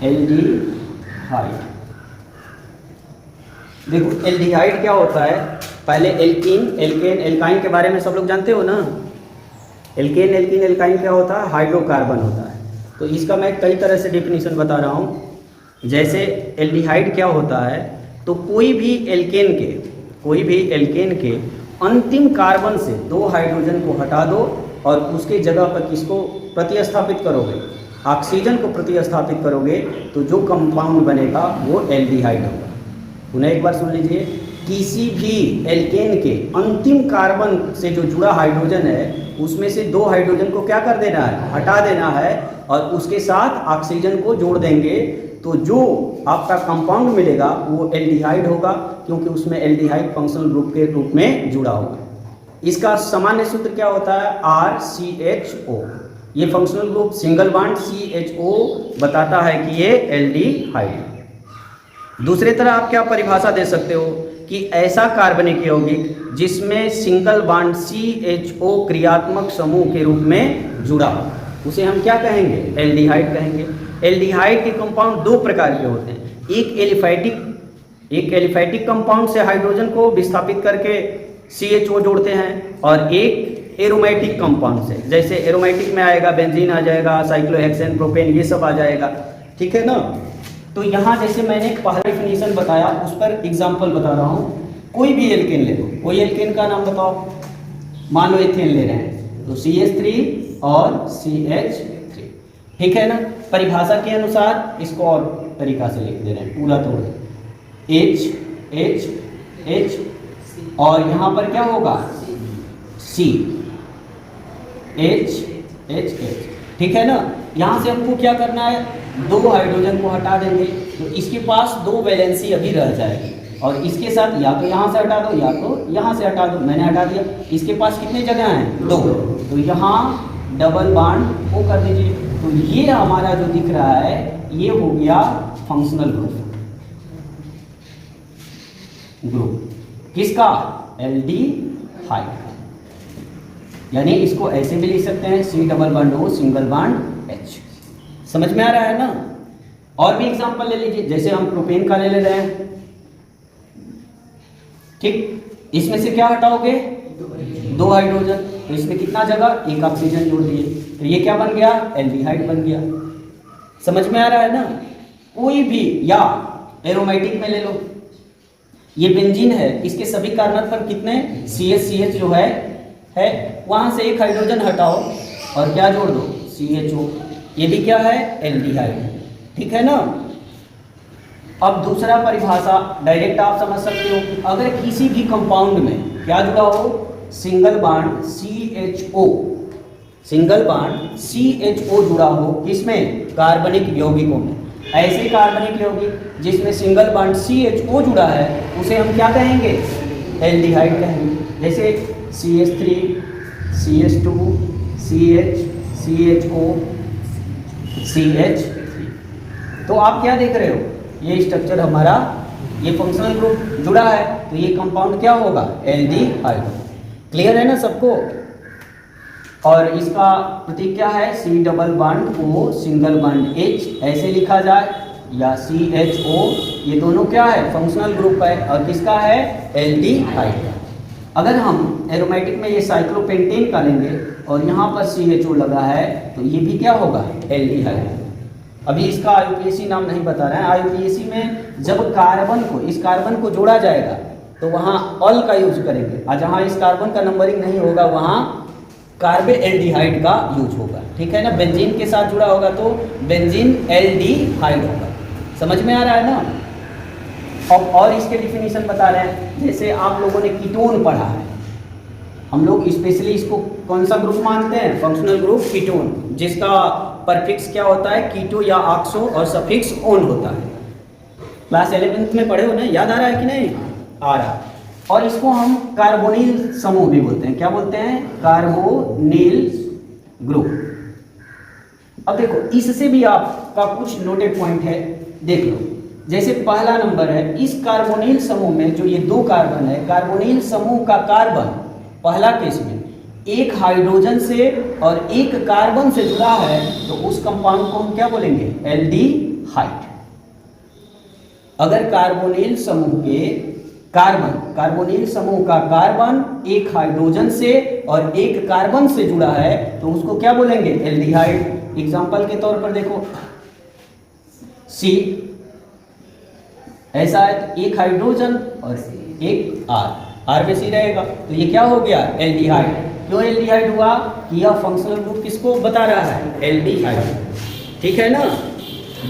Aldehyde. देखो aldehyde क्या होता है, पहले एल्कीन, एल्केन, एल्काइन के बारे में सब लोग जानते हो ना। एल्केन, एल्कीन, एल्काइन क्या होता है, हाइड्रोकार्बन होता है। तो इसका मैं कई तरह से डेफिनेशन बता रहा हूँ। जैसे एल्डिहाइड क्या होता है, तो कोई भी एल्केन के अंतिम कार्बन से 2 हाइड्रोजन को हटा दो और उसके जगह पर किसको प्रतिस्थापित करोगे, ऑक्सीजन को प्रतिस्थापित करोगे, तो जो कंपाउंड बनेगा वो एल्डिहाइड होगा। उन्हें एक बार सुन लीजिए, किसी भी एल्केन के अंतिम कार्बन से जो जुड़ा हाइड्रोजन है उसमें से 2 हाइड्रोजन को क्या कर देना है, हटा देना है, और उसके साथ ऑक्सीजन को जोड़ देंगे, तो जो आपका कंपाउंड मिलेगा वो एल्डिहाइड होगा, क्योंकि उसमें एल्डिहाइड फंक्शनल ग्रुप के रूप में जुड़ा होगा। इसका सामान्य सूत्र क्या होता है, RCHO। ये functional group single bond CHO बताता है कि ये एल्डिहाइड। दूसरी तरह आप क्या परिभाषा दे सकते हो कि ऐसा कार्बनिक यौगिक जिसमें सिंगल बॉन्ड CHO क्रियात्मक समूह के रूप में जुड़ा, उसे हम क्या कहेंगे, एल्डिहाइड कहेंगे। एल्डिहाइड के कंपाउंड 2 प्रकार के होते हैं, एक एलिफैटिक कंपाउंड से हाइड्रोजन को विस्थापित करके CHO जोड़ते हैं, और एक एरोमेटिक कंपाउंड से, जैसे एरोमेटिक में आएगा बेंजीन आ जाएगा, साइक्लोहेक्सेन, प्रोपेन, ये सब आ जाएगा, ठीक है ना। तो यहाँ जैसे मैंने पहला डेफिनेशन बताया उस पर एग्जाम्पल बता रहा हूँ। कोई भी एल्केन ले लो, कोई एल्केन का नाम बताओ, मान लो एथेन ले रहे हैं, तो CH3 और CH3, ठीक है ना। परिभाषा के अनुसार इसको और तरीका से लिख दे रहे हैं, पूरा तोड़ H H H, और यहाँ पर क्या होगा C H H H, ठीक है ना। यहाँ से हमको क्या करना है, 2 हाइड्रोजन को हटा देंगे, तो इसके पास 2 वैलेंसी अभी रह जाएगी, और इसके साथ या तो यहाँ से हटा दो या तो यहाँ से हटा दो, मैंने हटा दिया। इसके पास कितने जगह हैं, 2, तो यहाँ डबल बॉन्ड वो कर दीजिए। तो ये हमारा जो दिख रहा है ये हो गया फंक्शनल ग्रुप किसका, एल्डिहाइड। यानी इसको ऐसे भी लिख सकते हैं, C double bond O single bond H। समझ में आ रहा है ना। और भी एग्जांपल ले लीजिए, जैसे हम प्रोपेन का ले रहे हैं, ठीक, इसमें से क्या हटाओगे, 2 हाइड्रोजन, तो इसमें कितना जगह, 1 ऑक्सीजन जोड़ दिए, तो ये क्या बन गया, एल्डिहाइड बन गया। समझ में आ रहा है ना। कोई भी, या एरोमेटिक में ले लो, ये बेंजीन है, इसके सभी कार्बन पर कितने CH जो है वहां से 1 हाइड्रोजन हटाओ और क्या जोड़ दो, CHO, ये भी क्या है, एल्डिहाइड, ठीक है ना। अब दूसरा परिभाषा डायरेक्ट आप समझ सकते हो कि अगर किसी भी कंपाउंड में क्या जुड़ा हो, सिंगल बॉन्ड CHO जुड़ा हो, किसमें, कार्बनिक यौगिकों में। ऐसे कार्बनिक यौगिक जिसमें सिंगल बॉन्ड CHO जुड़ा है उसे हम क्या कहेंगे, एल्डिहाइड कहेंगे। जैसे CH3 CH2 CH CHO CH3। तो आप क्या देख रहे हो, ये स्ट्रक्चर हमारा, ये फंक्शनल ग्रुप जुड़ा है, तो ये कंपाउंड क्या होगा, एल्डिहाइड। क्लियर है ना सबको। और इसका प्रतीक क्या है, C double bond O single bond H ऐसे लिखा जाए, या CHO, ये दोनों क्या है, फंक्शनल ग्रुप है, और किसका है, एल्डिहाइड। अगर हम एरोमेटिक में ये साइक्लोपेंटेन का लेंगे और यहाँ पर CHO लगा है, तो ये भी क्या होगा, एल्डिहाइड। अभी इसका IUPAC नाम नहीं बता रहे हैं। IUPAC में जब इस कार्बन को जोड़ा जाएगा तो वहाँ अल का यूज करेंगे, और जहाँ इस कार्बन का नंबरिंग नहीं होगा वहाँ कार्बे एल्डिहाइड का यूज होगा, ठीक है ना। बेंजीन के साथ जुड़ा होगा तो बेंजीन एल्डिहाइड होगा। समझ में आ रहा है ना। और इसके डिफिनीशन बता रहे हैं, जैसे आप लोगों ने कीटोन पढ़ा है, हम लोग स्पेशली इसको कौन सा ग्रुप मानते हैं, फंक्शनल ग्रुप कीटोन, जिसका परफिक्स क्या होता है, कीटो या ऑक्सो, और सफिक्स ओन होता है। क्लास 11th में पढ़े हो ना, याद आ रहा है कि नहीं, आ रहा। और इसको हम कार्बोनिल समूह भी बोलते हैं, क्या बोलते हैं, कार्बोनिल ग्रुप। अब देखो इससे भी आपका कुछ नोटेड पॉइंट है, देख लो। जैसे पहला नंबर है, इस कार्बोनिल समूह में जो ये 2 कार्बन है, कार्बोनिल समूह का कार्बन पहला केस में 1 हाइड्रोजन से और 1 कार्बन से जुड़ा है, तो उस कंपाउंड को हम क्या बोलेंगे, एल्डिहाइड एल्डिहाइड। अगर कार्बोनिल समूह के कार्बोनिल समूह का कार्बन एक हाइड्रोजन से और एक कार्बन से जुड़ा है तो उसको क्या बोलेंगे? एल्डिहाइड। एग्जांपल के तौर पर देखो, सी ऐसा है तो एक हाइड्रोजन और एक आर में सी रहेगा तो ये क्या हो गया? एल्डिहाइड। क्यों एल्डिहाइड हुआ? कि यह फंक्शनल ग्रुप किसको बता रहा है? एल्डिहाइड। ठीक है ना।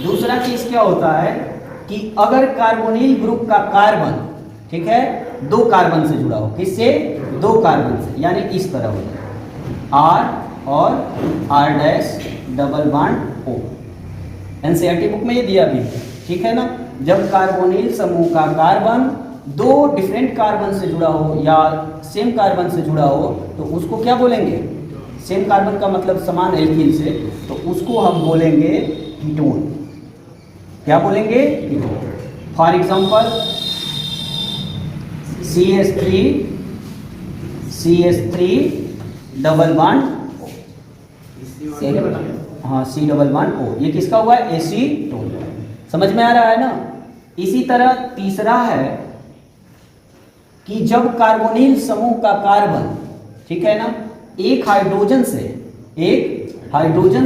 दूसरा चीज क्या होता है कि अगर कार्बोनिल ग्रुप का कार्बन, ठीक है, दो कार्बन से जुड़ा हो, किससे? दो कार्बन से, यानी इस तरह हो जाए आर और R dash double bond O. NCERT book में ये दिया भी, ठीक है ना। जब कार्बोनिल समूह का कार्बन दो डिफरेंट कार्बन से जुड़ा हो या सेम कार्बन से जुड़ा हो तो उसको क्या बोलेंगे? सेम कार्बन का मतलब समान एल्कीन से, तो उसको हम बोलेंगे कीटोन। क्या बोलेंगे? Ketone. For example CH3 double bond, हाँ C डबल बॉन्ड O, ये किसका हुआ है? एसीटोन। समझ में आ रहा है ना। इसी तरह तीसरा है कि जब कार्बोनिल समूह का कार्बन, ठीक है ना, एक हाइड्रोजन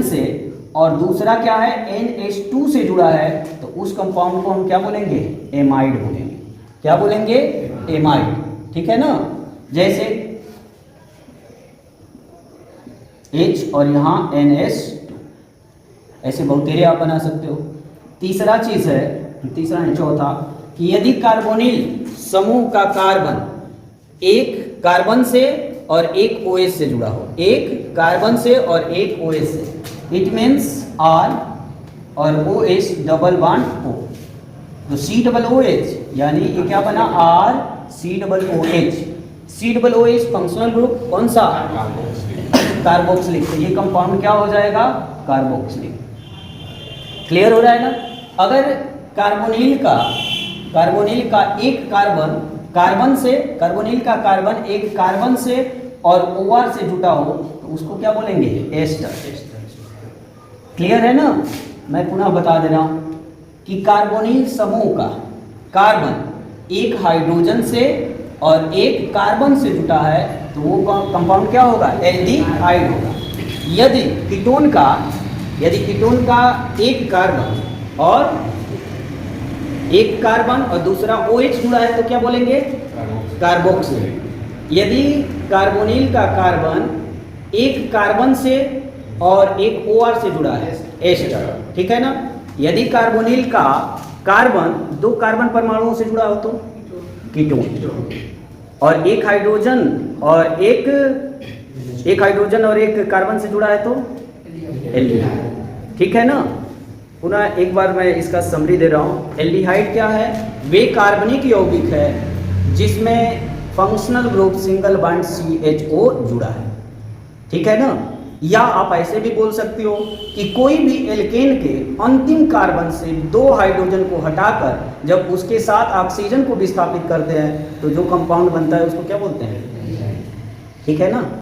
से और दूसरा क्या है? NH2 से जुड़ा है तो उस कंपाउंड को हम क्या बोलेंगे? एमाइड बोलेंगे। क्या बोलेंगे? एमाइड। ठीक है ना। जैसे H और यहाँ NH2, ऐसे बहुतेरे आप बना सकते हो। तीसरा चीज है, तीसरा नहीं चौथा, कि यदि कार्बोनिल समूह का कार्बन एक कार्बन से और एक OH से जुड़ा हो, एक कार्बन से और एक OH से, इट मीन्स R और OH डबल बॉन्ड O, तो C डबल OH, यानी ये क्या बना? R C double OH। C double OH functional group कौन सा? कार्बोक्सिलिक। तो ये कंपाउंड क्या हो जाएगा? कार्बोक्सिलिक। क्लियर हो रहा है ना। अगर कार्बोनिल का एक कार्बन से और OR से जुटा हो तो उसको क्या बोलेंगे? एस्टर। क्लियर है ना। मैं पुनः बता दे रहा हूं कि कार्बोनिल समूह का कार्बन एक हाइड्रोजन से और एक कार्बन से जुटा है तो वो कंपाउंड क्या होगा? एल्डिहाइड होगा। यदि कीटोन का एक कार्बन और दूसरा OH जुड़ा है तो क्या बोलेंगे? कार्बोक्सिल। यदि कार्बोनिल का कार्बन एक कार्बन से और एक OR से जुड़ा है, एस्टर। ठीक है ना। यदि कार्बोनिल का कार्बन दो कार्बन परमाणुओं से जुड़ा हो तो कीटोन, और एक हाइड्रोजन और एक कार्बन से जुड़ा है तो एल्डिहाइड। ठीक है ना। पुनः एक बार मैं इसका समरी दे रहा हूँ। एल्डिहाइड क्या है? वे कार्बनिक यौगिक है जिसमें functional group single bond CHO जुड़ा है। ठीक है ना। या आप ऐसे भी बोल सकते हो कि कोई भी एल्केन के अंतिम कार्बन से दो हाइड्रोजन को हटाकर जब उसके साथ ऑक्सीजन को विस्थापित करते हैं तो जो कंपाउंड बनता है उसको क्या बोलते हैं? ठीक है ना।